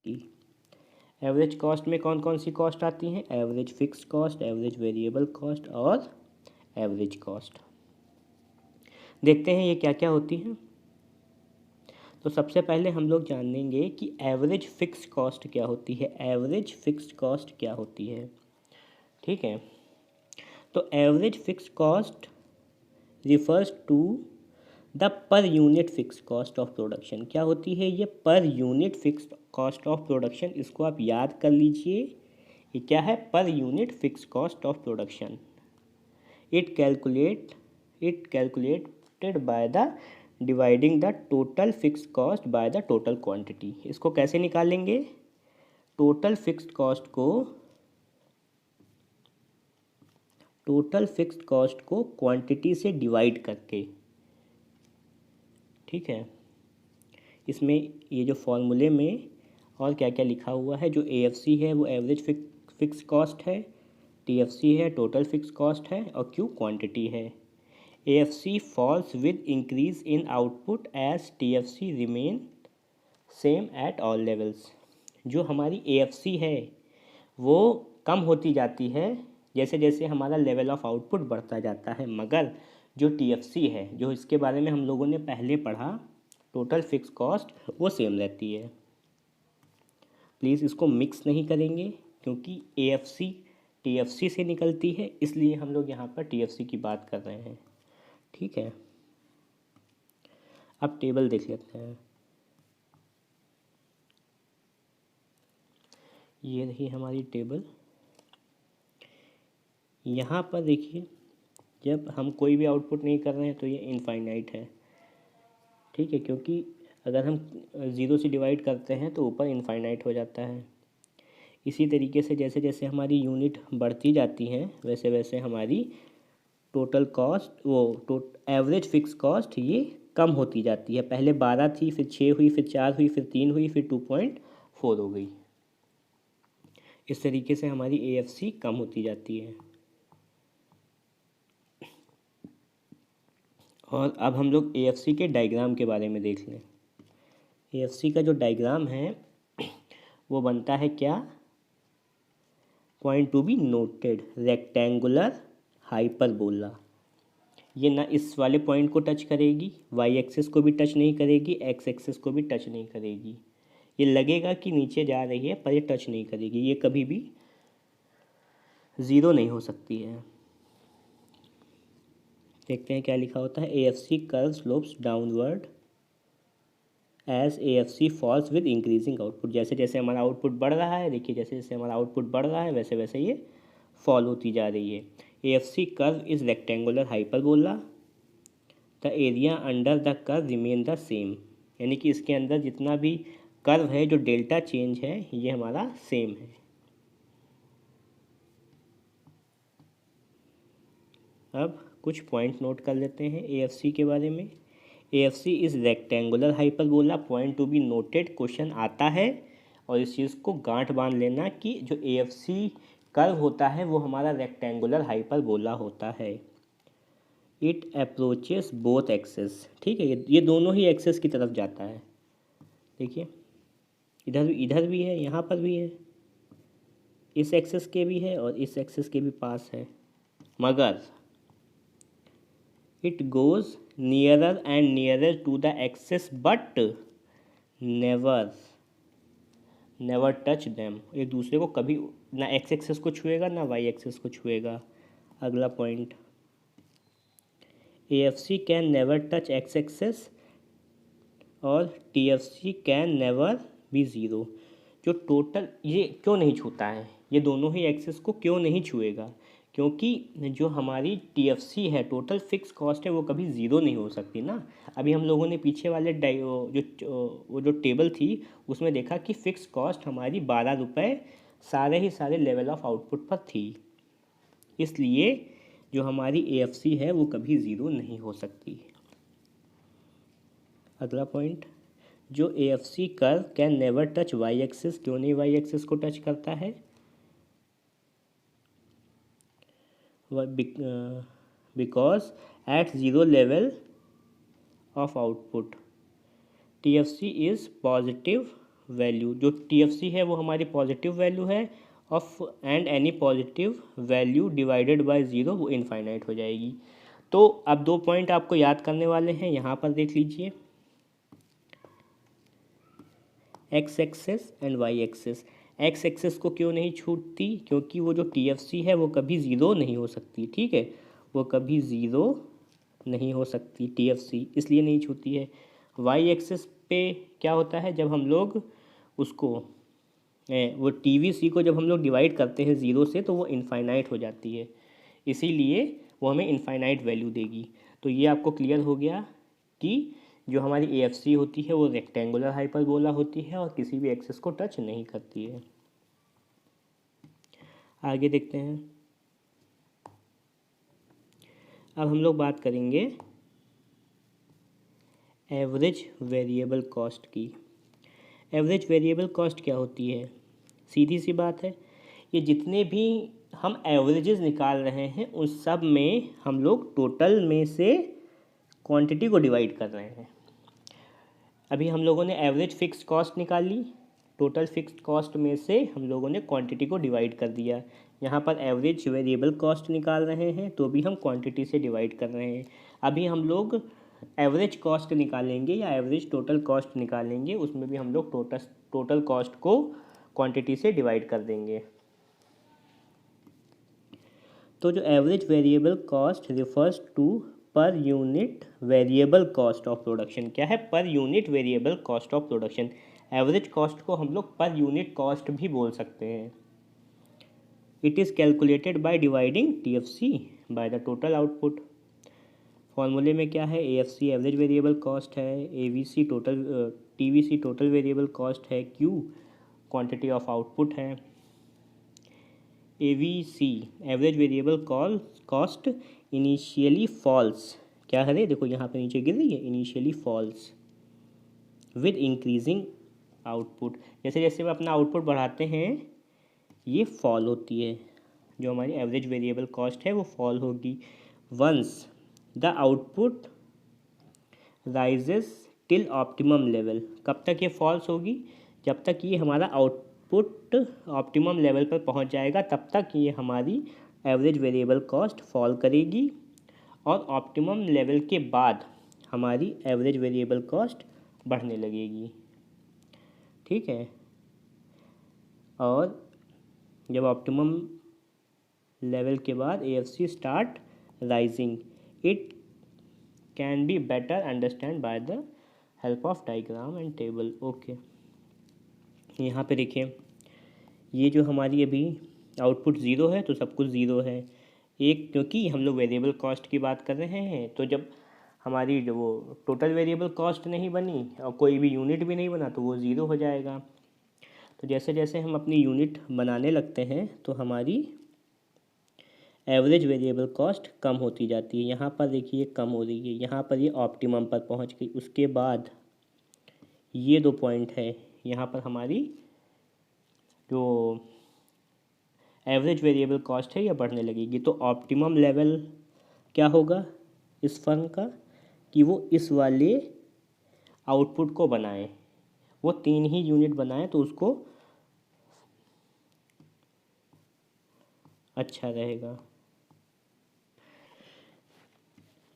की। Average cost में कौन कौन सी कॉस्ट आती हैं? Average fix cost, average variable cost और एवरेज कॉस्ट। देखते हैं ये क्या क्या होती हैं। तो सबसे पहले हम लोग जानेंगे कि एवरेज फिक्स कॉस्ट क्या होती है। एवरेज फिक्स कॉस्ट क्या होती है, ठीक है। तो average fix cost refers to the per unit fix cost of production. क्या होती है ये? Per unit fix cost of production. इसको आप याद कर लीजिए, ये क्या है? Per unit fix cost of production. It calculated by the dividing the total fix cost by the total quantity. इसको कैसे निकालेंगे? टोटल फिक्स्ड कॉस्ट को क्वांटिटी से डिवाइड करके, ठीक है। इसमें ये जो फॉर्मूले में और क्या क्या लिखा हुआ है, जो AFC है वो एवरेज फिक्स कॉस्ट है, TFC है टोटल फिक्स कॉस्ट है, और Q क्वांटिटी है। AFC falls with increase in output as TFC remain same at all levels. जो हमारी AFC है वो कम होती जाती है जैसे जैसे हमारा लेवल ऑफ आउटपुट बढ़ता जाता है, मगर जो TFC है, जो इसके बारे में हम लोगों ने पहले पढ़ा, टोटल फिक्स कॉस्ट, वो सेम रहती है। प्लीज़ इसको मिक्स नहीं करेंगे, क्योंकि AFC TFC से निकलती है, इसलिए हम लोग यहाँ पर TFC की बात कर रहे हैं, ठीक है। अब टेबल देख लेते हैं। ये रही हमारी टेबल। यहाँ पर देखिए, जब हम कोई भी आउटपुट नहीं कर रहे हैं तो ये इनफाइनाइट है, ठीक है, क्योंकि अगर हम 0 से डिवाइड करते हैं तो ऊपर इनफाइनाइट हो जाता है। इसी तरीके से जैसे जैसे हमारी यूनिट बढ़ती जाती हैं वैसे वैसे हमारी total cost, average fix cost ये कम होती जाती है। पहले 12 थी, फिर 6 हुई, फिर 4 हुई, फिर 3 हुई, फिर 2.4 हो गई। इस तरीके से हमारी AFC कम होती जाती है। और अब हम लोग AFC के डायग्राम के बारे में देख लें। AFC का जो डायग्राम है वो बनता है क्या? Point to be noted, rectangular hyperbola. ये ना इस वाले पॉइंट को टच करेगी, वाई एक्सिस को भी टच नहीं करेगी, एक्स एक्सिस को भी टच नहीं करेगी। ये लगेगा कि नीचे जा रही है पर ये टच नहीं करेगी, ये कभी भी 0 नहीं हो सकती है। देखते हैं क्या लिखा होता है। AFC curve slopes downward as AFC falls with increasing output. जैसे जैसे हमारा आउटपुट बढ़ रहा है, देखिए जैसे जैसे हमारा आउटपुट बढ़ रहा है वैसे वैसे ये फॉल होती जा रही है। AFC curve is rectangular hyperbola, the area under the curve remain the same. यानी कि इसके अंदर जितना भी कर्व है, जो डेल्टा चेंज है, ये हमारा सेम है। अब कुछ पॉइंट नोट कर लेते हैं AFC के बारे में। AFC is rectangular hyperbola, point to be noted. Question आता है और इस चीज़ को गांठ बांध लेना कि जो AFC कर्व होता है वो हमारा रेक्टेंगुलर हाइपरबोला होता है। इट अप्रोचेस बोथ एक्सेस, ठीक है, ये दोनों ही एक्सेस की तरफ जाता है। देखिए इधर भी है, यहाँ पर भी है, इस एक्सेस के भी है और इस एक्सेस के भी पास है, मगर it goes nearer and nearer to the axis but never touch them. एक दूसरे को कभी ना एक्स एक्सेस को छुएगा ना वाई एक्सेस को छुएगा। अगला point, AFC can never touch X axis और TFC कैन नेवर बी 0। जो टोटल, ये क्यों नहीं छूता है? ये दोनों ही एक्सेस को क्यों नहीं छुएगा? क्योंकि जो हमारी TFC है, टोटल फिक्स कॉस्ट है, वो कभी 0 नहीं हो सकती ना। अभी हम लोगों ने पीछे वाले वो जो टेबल थी उसमें देखा कि फिक्स कॉस्ट हमारी 12 रुपये सारे ही सारे लेवल ऑफ आउटपुट पर थी। इसलिए जो हमारी AFC है वो कभी 0 नहीं हो सकती। अगला पॉइंट, जो AFC curve can never touch Y axis. क्यों नहीं वाई एक्सिस को टच करता है? Because at 0 level of output TFC is positive value, जो TFC है वो हमारी पॉजिटिव वैल्यू है of and any positive value divided by zero वो इनफाइनाइट हो जाएगी। तो अब 2 पॉइंट आपको याद करने वाले हैं, यहाँ पर देख लीजिए, X axis and Y axis. X axis को क्यों नहीं छूटती, क्योंकि वो जो TFC है वो कभी ज़ीरो नहीं हो सकती, ठीक है, वो कभी ज़ीरो नहीं हो सकती TFC, इसलिए नहीं छूती है। वाई एक्सेस पे क्या होता है, जब हम लोग उसको वो TVC को जब हम लोग डिवाइड करते हैं ज़ीरो से तो वो इनफाइनाइट हो जाती है, इसीलिए वो हमें इनफाइनाइट वैल्यू देगी। तो ये आपको क्लियर हो गया कि जो हमारी AFC होती है वो रेक्टेंगुलर हाइपरबोला होती है और किसी भी एक्सेस को टच नहीं करती है। आगे देखते हैं। अब हम लोग बात करेंगे एवरेज वेरिएबल कॉस्ट की। एवरेज वेरिएबल कॉस्ट क्या होती है, सीधी सी बात है, ये जितने भी हम एवरेजेस निकाल रहे हैं उन सब में हम लोग टोटल में से क्वांटिटी को डिवाइड कर रहे हैं। अभी हम लोगों ने एवरेज फिक्स्ड कॉस्ट निकाल ली, टोटल फिक्स्ड कॉस्ट में से हम लोगों ने क्वांटिटी को डिवाइड कर दिया। यहाँ पर एवरेज वेरिएबल कॉस्ट निकाल रहे हैं तो भी हम क्वांटिटी से डिवाइड कर रहे हैं। अभी हम लोग एवरेज कॉस्ट निकालेंगे या एवरेज टोटल कॉस्ट निकालेंगे, उसमें भी हम लोग टोटल कॉस्ट को क्वांटिटी से डिवाइड कर देंगे। तो जो average variable cost refers to per unit variable cost of production, क्या है, per unit variable cost of production. Average cost को हम लोग पर यूनिट कॉस्ट भी बोल सकते हैं। It is calculated by dividing TFC by the total output. फॉर्मूले में क्या है, AFC एवरेज वेरिएबल कॉस्ट है, AVC total, TVC total variable cost है, Q क्वांटिटी ऑफ आउटपुट है, AVC average variable cost initially falls, क्या है, देखो यहाँ पे नीचे गिर रही है, initially falls with increasing output. जैसे जैसे हम अपना आउटपुट बढ़ाते हैं ये फॉल होती है, जो हमारी एवरेज वेरिएबल कॉस्ट है वो फॉल होगी। Once the output rises till optimum level, कब तक ये फॉल्स होगी, जब तक ये हमारा आउटपुट ऑप्टिमम लेवल पर पहुंच जाएगा तब तक ये हमारी एवरेज वेरिएबल कॉस्ट फॉल करेगी, और ऑप्टिमम लेवल के बाद हमारी एवरेज वेरिएबल कॉस्ट बढ़ने लगेगी, ठीक है। और जब ऑप्टिमम लेवल के बाद AFC start rising, it can be better understand by the help of diagram and table. Okay, यहाँ पे देखिए, ये जो हमारी अभी आउटपुट ज़ीरो है तो सब कुछ ज़ीरो है, एक, क्योंकि हम लोग वेरिएबल कॉस्ट की बात कर रहे हैं, तो जब हमारी जो वो टोटल वेरिएबल कॉस्ट नहीं बनी और कोई भी यूनिट भी नहीं बना तो वो ज़ीरो हो जाएगा। तो जैसे जैसे हम अपनी यूनिट बनाने लगते हैं तो हमारी एवरेज वेरिएबल कॉस्ट कम होती जाती है। यहाँ पर देखिए कम हो रही है, यहाँ पर ये ऑप्टिमम पर पहुँच गई, उसके बाद ये 2 पॉइंट है, यहाँ पर हमारी जो एवरेज वेरिएबल कॉस्ट है ये बढ़ने लगेगी। तो ऑप्टिमम लेवल क्या होगा इस फर्म का, कि वो इस वाले आउटपुट को बनाए, वो 3 ही यूनिट बनाए तो उसको अच्छा रहेगा।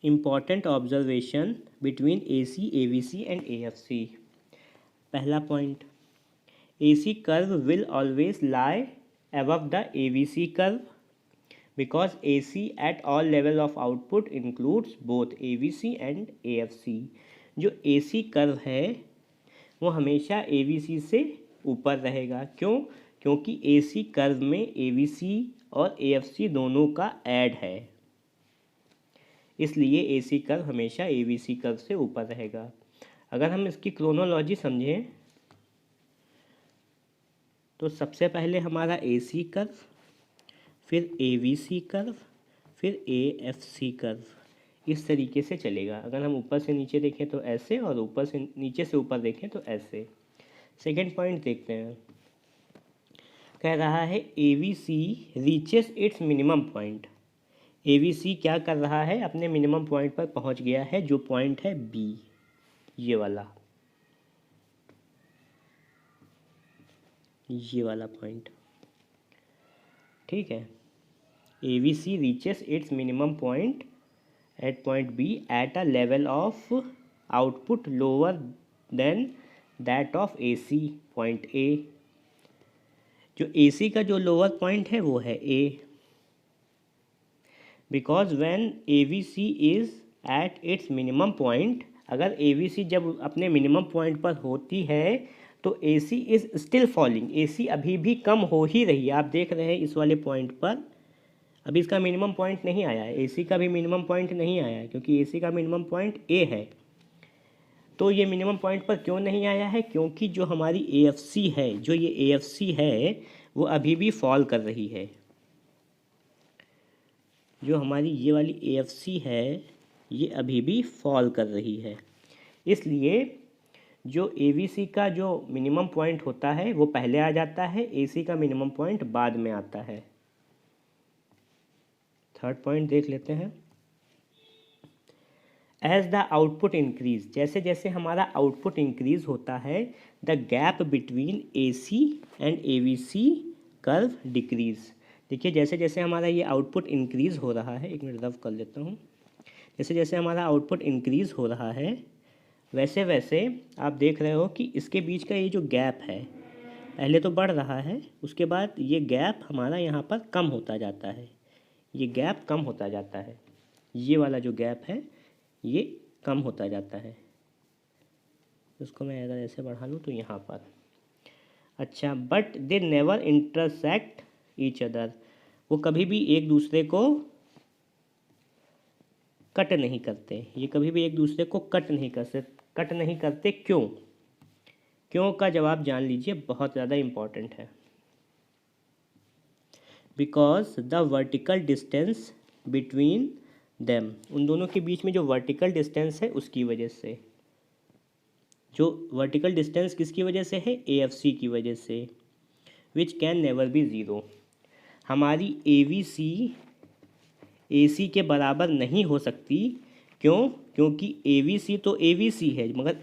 Important observation between AC, AVC and AFC। पहला point, AC curve will always lie above the AVC curve because AC at all level of output includes both AVC and AFC। जो AC कर्व है वो हमेशा AVC से ऊपर रहेगा, क्यों, क्योंकि AC कर्व में AVC और AFC दोनों का ऐड है, इसलिए AC कर्व हमेशा AVC कर्व से ऊपर रहेगा। अगर हम इसकी क्रोनोलॉजी समझें तो सबसे पहले हमारा AC कर्व, फिर AVC कर्व, फिर AFC कर्व, इस तरीके से चलेगा। अगर हम ऊपर से नीचे देखें तो ऐसे, और ऊपर से नीचे से ऊपर देखें तो ऐसे। सेकेंड पॉइंट देखते हैं, कह रहा है AVC reaches its minimum point. AVC क्या कर रहा है, अपने मिनिमम पॉइंट पर पहुंच गया है, जो पॉइंट है B, ये वाला। ये वाला पॉइंट, ठीक है। ABC reaches its minimum point at point B at a level of output lower than that of AC point A। जो AC का जो लोअर पॉइंट है वो है A, because when ABC is at its minimum point, अगर ABC जब अपने minimum point पर होती है तो AC is still falling, AC अभी भी कम हो ही रही है। आप देख रहे हैं इस वाले पॉइंट पर अभी इसका मिनिमम पॉइंट नहीं आया है, AC का भी मिनिमम पॉइंट नहीं आया है, क्योंकि AC का मिनिमम पॉइंट A है। तो ये मिनिमम पॉइंट पर क्यों नहीं आया है? क्योंकि जो हमारी AFC है, जो ये AFC है वो अभी भी फॉल कर रही है। जो हमारी ये वाली AFC है ये अभी भी फॉल कर रही है, इसलिए जो ABC का जो मिनिमम पॉइंट होता है वो पहले आ जाता है, AC का मिनिमम पॉइंट बाद में आता है। थर्ड पॉइंट देख लेते हैं। एज द आउटपुट इंक्रीज, जैसे जैसे हमारा आउटपुट इंक्रीज होता है the gap between AC and ABC curve decrease. देखिए जैसे जैसे हमारा ये आउटपुट इंक्रीज हो रहा है, एक मिनट रफ कर लेता हूँ। जैसे जैसे हमारा आउटपुट इंक्रीज हो रहा है वैसे वैसे आप देख रहे हो कि इसके बीच का ये जो गैप है पहले तो बढ़ रहा है, उसके बाद ये गैप हमारा यहाँ पर कम होता जाता है, ये गैप कम होता जाता है, ये वाला जो गैप है ये कम होता जाता है। इसको मैं अगर ऐसे बढ़ा लूँ तो यहाँ पर, अच्छा, but they never intersect each other, वो कभी भी एक दूसरे को कट नहीं करते, ये कभी भी एक दूसरे को कट नहीं करते। क्यों? क्यों का जवाब जान लीजिए, बहुत ज़्यादा इम्पॉर्टेंट है। Because the vertical distance between them, उन दोनों के बीच में जो वर्टिकल डिस्टेंस है उसकी वजह से, जो वर्टिकल डिस्टेंस किसकी वजह से है? AFC की वजह से, which can never be zero. हमारी AVC AC के बराबर नहीं हो सकती। क्यों? क्योंकि AVC तो AVC है, मगर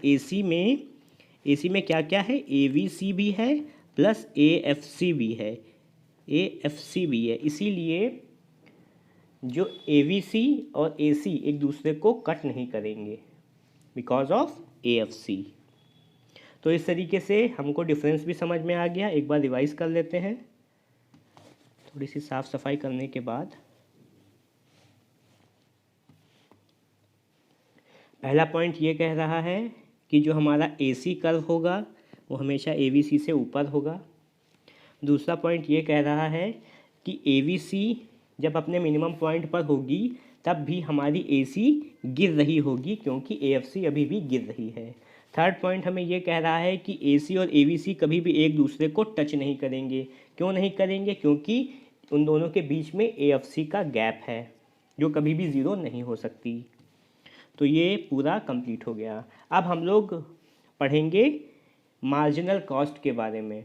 AC में क्या क्या है? AVC भी है प्लस AFC भी है, AFC भी है, इसीलिए जो AVC और AC एक दूसरे को कट नहीं करेंगे बिकॉज ऑफ AFC। तो इस तरीके से हमको डिफरेंस भी समझ में आ गया। एक बार रिवाइज कर लेते हैं थोड़ी सी साफ़ सफाई करने के बाद। पहला पॉइंट ये कह रहा है कि जो हमारा AC कर्व होगा वो हमेशा AVC से ऊपर होगा। दूसरा पॉइंट ये कह रहा है कि AVC जब अपने मिनिमम पॉइंट पर होगी तब भी हमारी AC गिर रही होगी, क्योंकि AFC अभी भी गिर रही है। थर्ड पॉइंट हमें ये कह रहा है कि AC और AVC कभी भी एक दूसरे को टच नहीं करेंगे। क्यों नहीं करेंगे? क्योंकि उन दोनों के बीच में AFC का गैप है जो कभी भी ज़ीरो नहीं हो सकती। तो ये पूरा कंप्लीट हो गया। अब हम लोग पढ़ेंगे मार्जिनल कॉस्ट के बारे में।